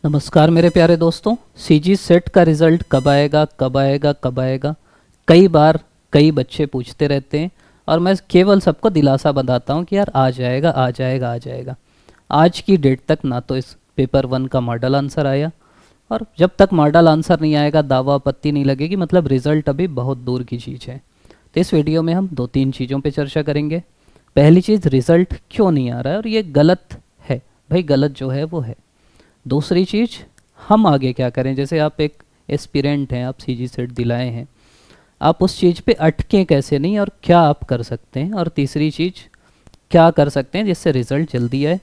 नमस्कार मेरे प्यारे दोस्तों। सीजी सेट का रिज़ल्ट कब आएगा कब आएगा कब आएगा, कई बार कई बच्चे पूछते रहते हैं और मैं केवल सबको दिलासा बताता हूँ कि यार आ जाएगा आ जाएगा आ जाएगा। आज की डेट तक ना तो इस पेपर 1 का मॉडल आंसर आया, और जब तक मॉडल आंसर नहीं आएगा दावा आपत्ति नहीं लगेगी, मतलब रिज़ल्ट अभी बहुत दूर की चीज़ है। तो इस वीडियो में हम 2-3 चीज़ों पर चर्चा करेंगे। पहली चीज़, रिज़ल्ट क्यों नहीं आ रहा है और ये गलत है। भाई गलत जो है वो है। दूसरी चीज़, हम आगे क्या करें। जैसे आप एक एस्पिरेंट हैं, आप सीजी सेट दिलाए हैं, आप उस चीज़ पे अटकें कैसे नहीं और क्या आप कर सकते हैं। और तीसरी चीज़, क्या कर सकते हैं जिससे रिज़ल्ट जल्दी आए।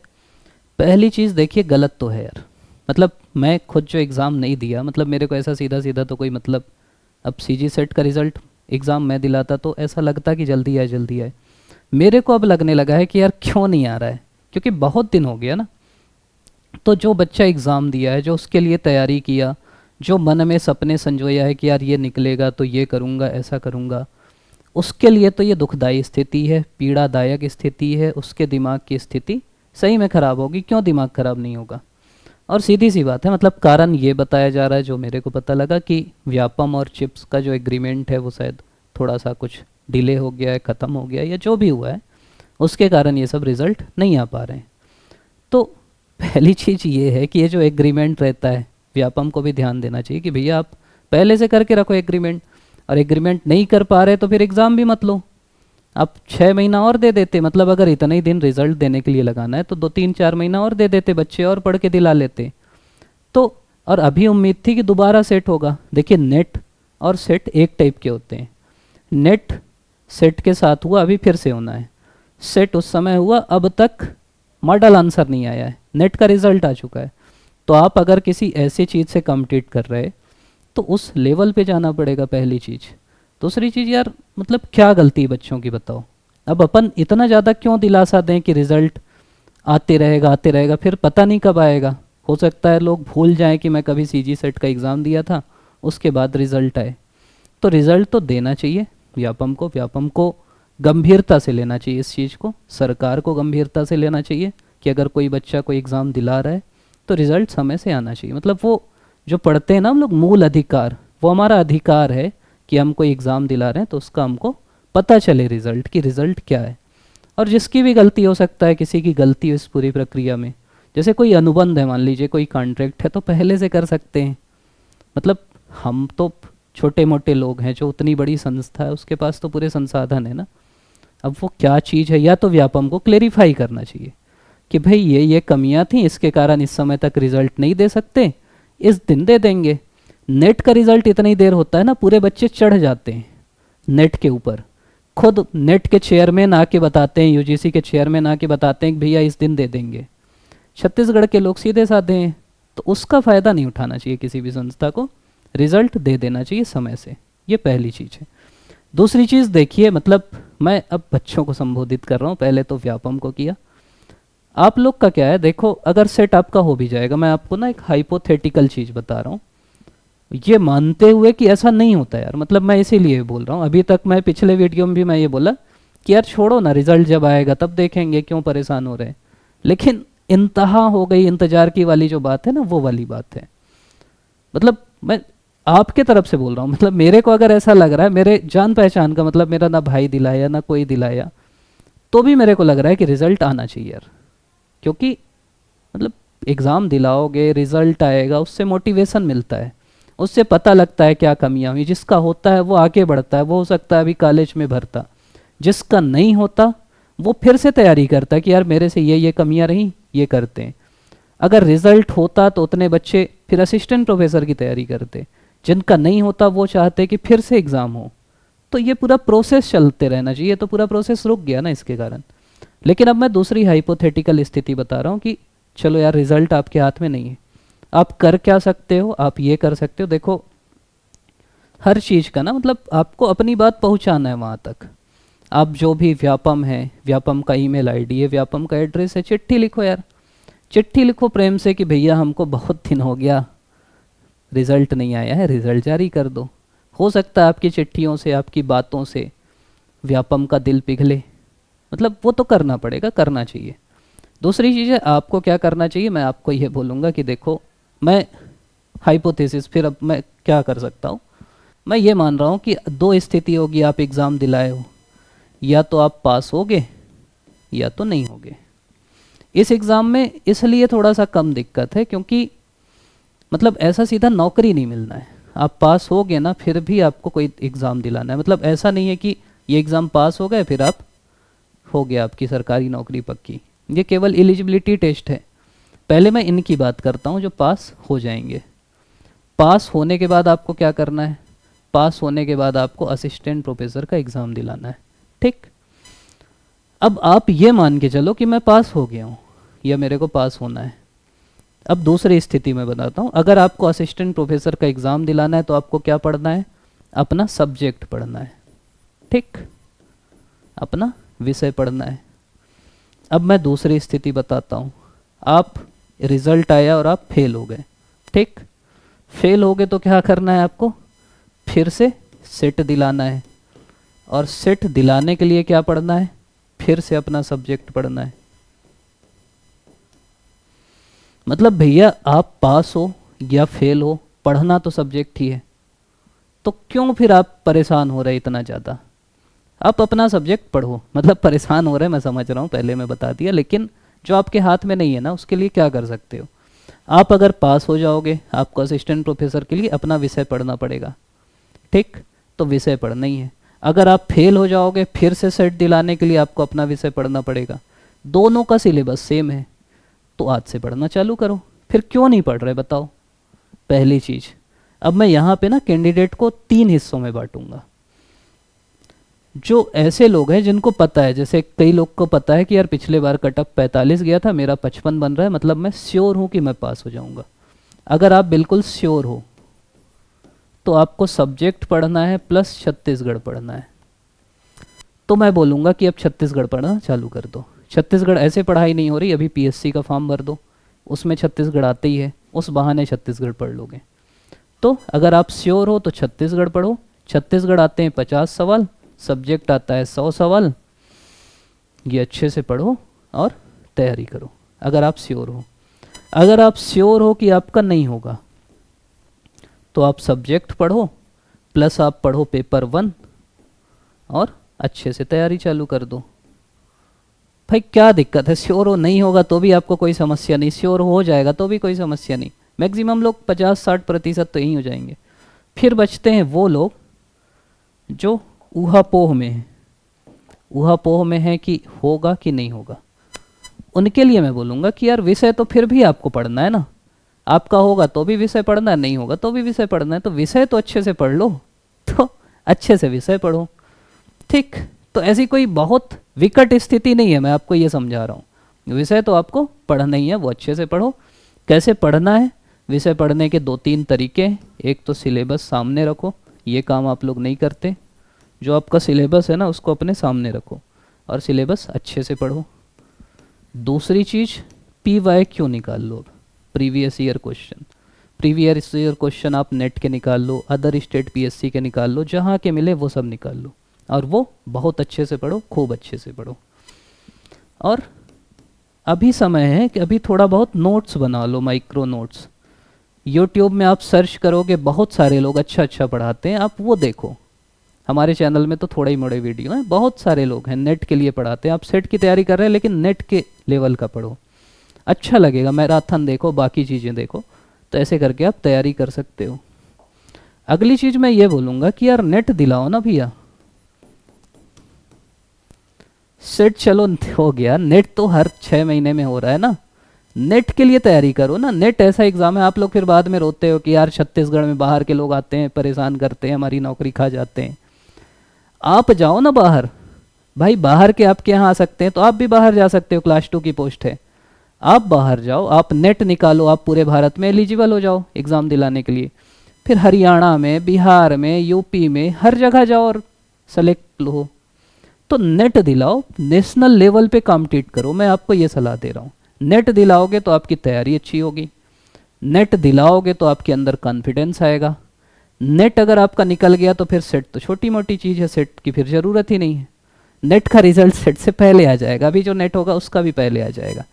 पहली चीज़ देखिए, गलत तो है यार। मतलब मैं खुद जो एग्ज़ाम नहीं दिया, मतलब मेरे को ऐसा सीधा सीधा तो कोई मतलब, अब सीजी सेट का रिज़ल्ट एग्ज़ाम मैं दिलाता तो ऐसा लगता कि जल्दी आए जल्दी आए। मेरे को अब लगने लगा है कि यार क्यों नहीं आ रहा है, क्योंकि बहुत दिन हो गया ना। तो जो बच्चा एग्ज़ाम दिया है, जो उसके लिए तैयारी किया, जो मन में सपने संजोया है कि यार ये निकलेगा तो ये करूँगा ऐसा करूँगा, उसके लिए तो ये दुखदाई स्थिति है, पीड़ादायक स्थिति है। उसके दिमाग की स्थिति सही में ख़राब होगी। क्यों दिमाग ख़राब नहीं होगा? और सीधी सी बात है, मतलब कारण ये बताया जा रहा है जो मेरे को पता लगा कि व्यापम और चिप्स का जो एग्रीमेंट है वो शायद थोड़ा सा कुछ डिले हो गया है, ख़त्म हो गया है, या जो भी हुआ है उसके कारण ये सब रिज़ल्ट नहीं आ पा रहे हैं। तो पहली चीज़ ये है कि ये जो एग्रीमेंट रहता है, व्यापम को भी ध्यान देना चाहिए कि भैया आप पहले से करके रखो एग्रीमेंट। और एग्रीमेंट नहीं कर पा रहे तो फिर एग्ज़ाम भी मत लो। आप 6 महीना और दे देते, मतलब अगर इतना ही दिन रिजल्ट देने के लिए लगाना है तो 2-3-4 महीना और दे देते, बच्चे और पढ़ के दिला लेते। तो और अभी उम्मीद थी कि दोबारा सेट होगा। देखिए नेट और सेट एक टाइप के होते हैं। नेट सेट के साथ हुआ, अभी फिर से होना है। सेट उस समय हुआ, अब तक मॉडल आंसर नहीं आया है, नेट का रिजल्ट आ चुका है। तो आप अगर किसी ऐसी चीज़ से कम्पीट कर रहे तो उस लेवल पे जाना पड़ेगा, पहली चीज़। दूसरी चीज़ यार, मतलब क्या गलती है बच्चों की बताओ। अब अपन इतना ज़्यादा क्यों दिलासा दें कि रिज़ल्ट आते रहेगा, फिर पता नहीं कब आएगा। हो सकता है लोग भूल जाएं कि मैं कभी सीजी सेट का एग्ज़ाम दिया था, उसके बाद रिज़ल्ट आए। तो रिज़ल्ट तो देना चाहिए व्यापम को गंभीरता से लेना चाहिए। इस चीज़ को सरकार को गंभीरता से लेना चाहिए कि अगर कोई बच्चा कोई एग्ज़ाम दिला रहा है तो रिज़ल्ट समय से आना चाहिए। मतलब वो जो पढ़ते हैं ना हम लोग, मूल अधिकार, वो हमारा अधिकार है कि हम कोई एग्ज़ाम दिला रहे हैं तो उसका हमको पता चले रिज़ल्ट कि रिज़ल्ट क्या है। और जिसकी भी गलती हो सकता है, किसी की गलती हो इस पूरी प्रक्रिया में, जैसे कोई अनुबंध है, मान लीजिए कोई कॉन्ट्रैक्ट है, तो पहले से कर सकते हैं। मतलब हम तो छोटे मोटे लोग हैं, जो उतनी बड़ी संस्था है उसके पास तो पूरे संसाधन है ना। अब वो क्या चीज़ है, या तो व्यापम को क्लेरिफाई करना चाहिए कि भाई ये कमियां थी, इसके कारण इस समय तक रिजल्ट नहीं दे सकते, इस दिन दे देंगे। नेट का रिजल्ट इतनी देर होता है ना, पूरे बच्चे चढ़ जाते हैं नेट के ऊपर। खुद नेट के चेयरमैन आके बताते हैं, यूजीसी के चेयरमैन आके बताते हैं कि भैया इस दिन दे देंगे। छत्तीसगढ़ के लोग सीधे साधे हैं, तो उसका फ़ायदा नहीं उठाना चाहिए किसी भी संस्था को। रिजल्ट दे देना चाहिए समय से, ये पहली चीज़ है। दूसरी चीज़ देखिए, मतलब मैं अब बच्चों को संबोधित कर रहा हूँ, पहले तो व्यापम को किया। आप लोग का क्या है, देखो अगर सेट आपका हो भी जाएगा, मैं आपको ना एक हाइपोथेटिकल चीज़ बता रहा हूँ, ये मानते हुए कि ऐसा नहीं होता यार। मतलब मैं इसीलिए बोल रहा हूँ, अभी तक मैं पिछले वीडियो में भी मैं ये बोला कि यार छोड़ो ना, रिजल्ट जब आएगा तब देखेंगे, क्यों परेशान हो रहे हैं। लेकिन इंतहा हो गई, इंतजार की वाली जो बात है ना, वो वाली बात है। मतलब मैं आपके तरफ से बोल रहा हूँ, मतलब मेरे को अगर ऐसा लग रहा है, मेरे जान पहचान का, मतलब मेरा ना भाई दिलाया ना कोई दिलाया, तो भी मेरे को लग रहा है कि रिजल्ट आना चाहिए यार। क्योंकि मतलब एग्ज़ाम दिलाओगे, रिजल्ट आएगा, उससे मोटिवेशन मिलता है, उससे पता लगता है क्या कमियां हुई। जिसका होता है वो आगे बढ़ता है, वो हो सकता है अभी कॉलेज में भरता। जिसका नहीं होता वो फिर से तैयारी करता है कि यार मेरे से ये कमियां रहीं, ये करते हैं। अगर रिजल्ट होता तो उतने बच्चे फिर असिस्टेंट प्रोफेसर की तैयारी करते। जिनका नहीं होता वो चाहते कि फिर से एग्ज़ाम हो। तो ये पूरा प्रोसेस चलते रहना चाहिए, तो पूरा प्रोसेस रुक गया ना इसके कारण। लेकिन अब मैं दूसरी हाइपोथेटिकल स्थिति बता रहा हूँ कि चलो यार रिजल्ट आपके हाथ में नहीं है, आप कर क्या सकते हो, आप ये कर सकते हो। देखो हर चीज़ का ना, मतलब आपको अपनी बात पहुँचाना है वहाँ तक। आप जो भी व्यापम है, व्यापम का ईमेल आईडी है, व्यापम का एड्रेस है, चिट्ठी लिखो यार, चिट्ठी लिखो प्रेम से कि भैया हमको बहुत दिन हो गया रिज़ल्ट नहीं आया है, रिज़ल्ट जारी कर दो। हो सकता है आपकी चिट्ठियों से, आपकी बातों से व्यापम का दिल पिघले। मतलब वो तो करना पड़ेगा, करना चाहिए। दूसरी चीज़ है, आपको क्या करना चाहिए, मैं आपको ये बोलूँगा कि देखो मैं हाइपोथेसिस, फिर अब मैं क्या कर सकता हूँ, मैं ये मान रहा हूँ कि दो स्थिति होगी, आप एग्ज़ाम दिलाए हो, या तो आप पास होगे या तो नहीं होगे। इस एग्ज़ाम में इसलिए थोड़ा सा कम दिक्कत है क्योंकि मतलब ऐसा सीधा नौकरी नहीं मिलना है। आप पास हो गए ना, फिर भी आपको कोई एग्ज़ाम दिलाना है। मतलब ऐसा नहीं है कि ये एग्ज़ाम पास हो गए फिर आप हो गया आपकी सरकारी नौकरी पक्की। ये केवल एलिजिबिलिटी टेस्ट है। पहले मैं इनकी बात करता हूँ जो पास हो जाएंगे। पास होने के बाद आपको क्या करना है, पास होने के बाद आपको असिस्टेंट प्रोफेसर का एग्ज़ाम दिलाना है। ठीक, अब आप ये मान के चलो कि मैं पास हो गया हूँ या मेरे को पास होना है। अब दूसरी स्थिति में बताता हूँ, अगर आपको असिस्टेंट प्रोफेसर का एग्ज़ाम दिलाना है तो आपको क्या पढ़ना है, अपना सब्जेक्ट पढ़ना है। ठीक, अपना विषय पढ़ना है। अब मैं दूसरी स्थिति बताता हूँ, आप रिजल्ट आया और आप फेल हो गए। ठीक, फेल हो गए तो क्या करना है आपको, फिर से सेट दिलाना है, और सेट दिलाने के लिए क्या पढ़ना है, फिर से अपना सब्जेक्ट पढ़ना है। मतलब भैया आप पास हो या फेल हो, पढ़ना तो सब्जेक्ट ही है, तो क्यों फिर आप परेशान हो रहे इतना ज़्यादा। आप अपना सब्जेक्ट पढ़ो। मतलब परेशान हो रहे मैं समझ रहा हूँ, पहले मैं बता दिया, लेकिन जो आपके हाथ में नहीं है ना, उसके लिए क्या कर सकते हो आप। अगर पास हो जाओगे आपको असिस्टेंट प्रोफेसर के लिए अपना विषय पढ़ना पड़ेगा। ठीक, तो विषय पढ़ना ही है। अगर आप फेल हो जाओगे फिर से सेट दिलाने के लिए आपको अपना विषय पढ़ना पड़ेगा। दोनों का सिलेबस सेम है, तो आज से पढ़ना चालू करो। फिर क्यों नहीं पढ़ रहे बताओ। पहली चीज़, अब मैं यहाँ पे ना कैंडिडेट को 3 हिस्सों में बांटूंगा। जो ऐसे लोग हैं जिनको पता है, जैसे कई लोग को पता है कि यार पिछले बार कटअप 45 गया था, मेरा 55 बन रहा है, मतलब मैं श्योर हूँ कि मैं पास हो जाऊँगा। अगर आप बिल्कुल श्योर हो तो आपको सब्जेक्ट पढ़ना है प्लस छत्तीसगढ़ पढ़ना है। तो मैं बोलूँगा कि अब छत्तीसगढ़ पढ़ना चालू कर दो। छत्तीसगढ़ ऐसे पढ़ाई नहीं हो रही, अभी पीएससी का फॉर्म भर दो, उसमें छत्तीसगढ़ आते ही है, उस बहाने छत्तीसगढ़ पढ़ लोगे। तो अगर आप श्योर हो तो छत्तीसगढ़ पढ़ो। छत्तीसगढ़ आते हैं 50 सवाल, सब्जेक्ट आता है 100 सवाल। ये अच्छे से पढ़ो और तैयारी करो अगर आप श्योर हो। अगर आप श्योर हो कि आपका नहीं होगा तो आप सब्जेक्ट पढ़ो प्लस आप पढ़ो पेपर 1 और अच्छे से तैयारी चालू कर दो। भाई क्या दिक्कत है, श्योर हो नहीं होगा तो भी आपको कोई समस्या नहीं, श्योर हो जाएगा तो भी कोई समस्या नहीं। मैक्सिमम लोग 50-60% तो यही हो जाएंगे। फिर बचते हैं वो लोग जो ऊहापोह में है, ऊहापोह में है कि होगा कि नहीं होगा। उनके लिए मैं बोलूँगा कि यार विषय तो फिर भी आपको पढ़ना है ना। आपका होगा तो भी विषय पढ़ना है, नहीं होगा तो भी विषय पढ़ना है, तो विषय तो अच्छे से पढ़ लो, तो अच्छे से विषय पढ़ो। ठीक, तो ऐसी कोई बहुत विकट स्थिति नहीं है, मैं आपको ये समझा रहा हूँ। विषय तो आपको पढ़ना ही है, वो अच्छे से पढ़ो। कैसे पढ़ना है, विषय पढ़ने के 2-3 तरीके हैं। एक तो सिलेबस सामने रखो, ये काम आप लोग नहीं करते। जो आपका सिलेबस है ना उसको अपने सामने रखो और सिलेबस अच्छे से पढ़ो। दूसरी चीज़, PYQ निकाल लो, previous year question. Previous year question आप नेट के निकाल लो, अदर स्टेट PSC के निकाल लो, जहाँ के मिले वो सब निकाल लो और वो बहुत अच्छे से पढ़ो, खूब अच्छे से पढ़ो। और अभी समय है कि अभी थोड़ा बहुत नोट्स बना लो, माइक्रो नोट्स। यूट्यूब में आप सर्च करोगे, बहुत सारे लोग अच्छा अच्छा पढ़ाते हैं, आप वो देखो। हमारे चैनल में तो थोड़ा ही मोड़े वीडियो हैं, बहुत सारे लोग हैं नेट के लिए पढ़ाते हैं। आप सेट की तैयारी कर रहे हैं लेकिन नेट के लेवल का पढ़ो, अच्छा लगेगा। मैराथन देखो, बाकी चीज़ें देखो, तो ऐसे करके आप तैयारी कर सकते हो। अगली चीज़ मैं ये बोलूँगा कि यार नेट दिलाओ ना भैया। सेट चलो हो गया, नेट तो हर 6 महीने में हो रहा है ना, नेट के लिए तैयारी करो ना। नेट ऐसा एग्ज़ाम है, आप लोग फिर बाद में रोते हो कि यार छत्तीसगढ़ में बाहर के लोग आते हैं, परेशान करते हैं, हमारी नौकरी खा जाते हैं। आप जाओ ना बाहर, भाई बाहर के आपके यहाँ आ सकते हैं तो आप भी बाहर जा सकते हो, क्लास 2 की पोस्ट है, आप बाहर जाओ, आप नेट निकालो, आप पूरे भारत में एलिजिबल हो जाओ एग्ज़ाम दिलाने के लिए। फिर हरियाणा में, बिहार में, यूपी में, हर जगह जाओ और सेलेक्ट लो। तो नेट दिलाओ, नेशनल लेवल पे कॉम्पीट करो, मैं आपको ये सलाह दे रहा हूँ। नेट दिलाओगे तो आपकी तैयारी अच्छी होगी, नेट दिलाओगे तो आपके अंदर कॉन्फिडेंस आएगा। नेट अगर आपका निकल गया तो फिर सेट तो छोटी मोटी चीज़ है, सेट की फिर ज़रूरत ही नहीं है। नेट का रिजल्ट सेट से पहले आ जाएगा, अभी जो नेट होगा उसका भी पहले आ जाएगा।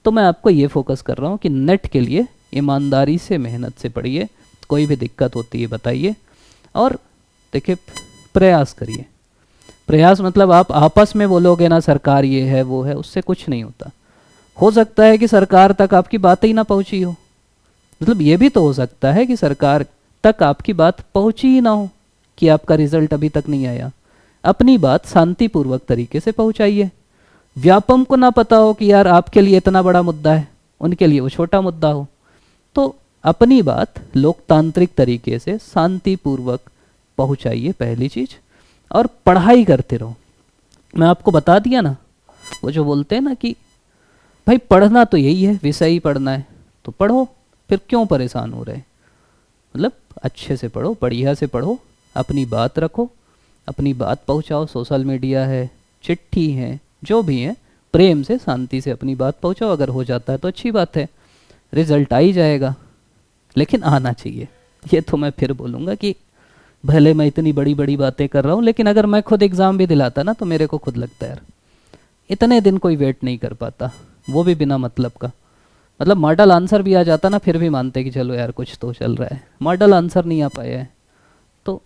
तो मैं आपको ये फोकस कर रहा हूँ कि नेट के लिए ईमानदारी से मेहनत से पढ़िए, कोई भी दिक्कत होती है बताइए, और देखिए प्रयास करिए। प्रयास मतलब आप आपस में बोलोगे ना सरकार ये है वो है, उससे कुछ नहीं होता। हो सकता है कि सरकार तक आपकी बात ही ना पहुंची हो, मतलब ये भी तो हो सकता है कि सरकार तक आपकी बात पहुंची ही ना हो, कि आपका रिजल्ट अभी तक नहीं आया। अपनी बात शांतिपूर्वक तरीके से पहुंचाइए। व्यापम को ना पता हो कि यार आपके लिए इतना बड़ा मुद्दा है, उनके लिए वो छोटा मुद्दा हो, तो अपनी बात लोकतांत्रिक तरीके से शांतिपूर्वक पहुंचाइए पहली चीज। और पढ़ाई करते रहो। मैं आपको बता दिया ना, वो जो बोलते हैं ना कि भाई पढ़ना तो यही है, विषय ही पढ़ना है, तो पढ़ो, फिर क्यों परेशान हो रहे हैं। मतलब अच्छे से पढ़ो, बढ़िया से पढ़ो, अपनी बात रखो, अपनी बात पहुंचाओ। सोशल मीडिया है, चिट्ठी है, जो भी है, प्रेम से शांति से अपनी बात पहुंचाओ। अगर हो जाता है तो अच्छी बात है, रिजल्ट आ ही जाएगा, लेकिन आना चाहिए। ये तो मैं फिर बोलूँगा कि भले मैं इतनी बड़ी बड़ी बातें कर रहा हूँ, लेकिन अगर मैं खुद एग्ज़ाम भी दिलाता ना, तो मेरे को खुद लगता है यार इतने दिन कोई वेट नहीं कर पाता, वो भी बिना मतलब का। मतलब मॉडल आंसर भी आ जाता ना, फिर भी मानते कि चलो यार कुछ तो चल रहा है। मॉडल आंसर नहीं आ पाया है तो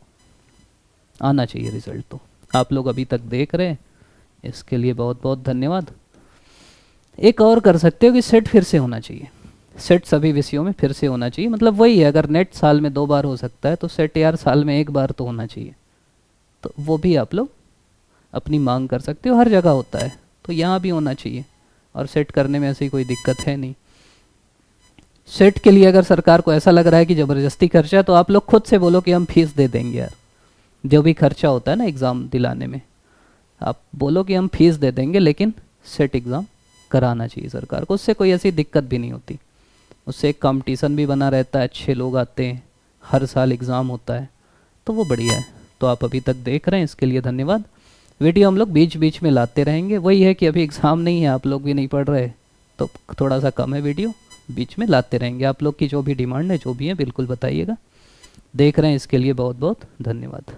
आना चाहिए रिजल्ट। तो आप लोग अभी तक देख रहे हैं, इसके लिए बहुत बहुत धन्यवाद। एक और कर सकते हो कि सेट फिर से होना चाहिए, सेट सभी विषयों में फिर से होना चाहिए। मतलब वही है, अगर नेट साल में 2 बार हो सकता है तो सेट यार साल में 1 बार तो होना चाहिए। तो वो भी आप लोग अपनी मांग कर सकते हो, हर जगह होता है तो यहाँ भी होना चाहिए, और सेट करने में ऐसी कोई दिक्कत है नहीं। सेट के लिए अगर सरकार को ऐसा लग रहा है कि ज़बरदस्ती खर्चा है, तो आप लोग खुद से बोलो कि हम फीस दे देंगे यार। जो भी खर्चा होता है ना एग्ज़ाम दिलाने में, आप बोलो कि हम फीस दे देंगे, लेकिन सेट एग्ज़ाम कराना चाहिए सरकार को। उससे कोई ऐसी दिक्कत भी नहीं होती, उससे एक कंपटीशन भी बना रहता है, अच्छे लोग आते हैं, हर साल एग्ज़ाम होता है, तो वो बढ़िया है। तो आप अभी तक देख रहे हैं, इसके लिए धन्यवाद। वीडियो हम लोग बीच बीच में लाते रहेंगे। वही है कि अभी एग्ज़ाम नहीं है, आप लोग भी नहीं पढ़ रहे, तो थोड़ा सा कम है वीडियो, बीच में लाते रहेंगे। आप लोग की जो भी डिमांड है, जो भी है, बिल्कुल बताइएगा। देख रहे हैं, इसके लिए बहुत बहुत धन्यवाद।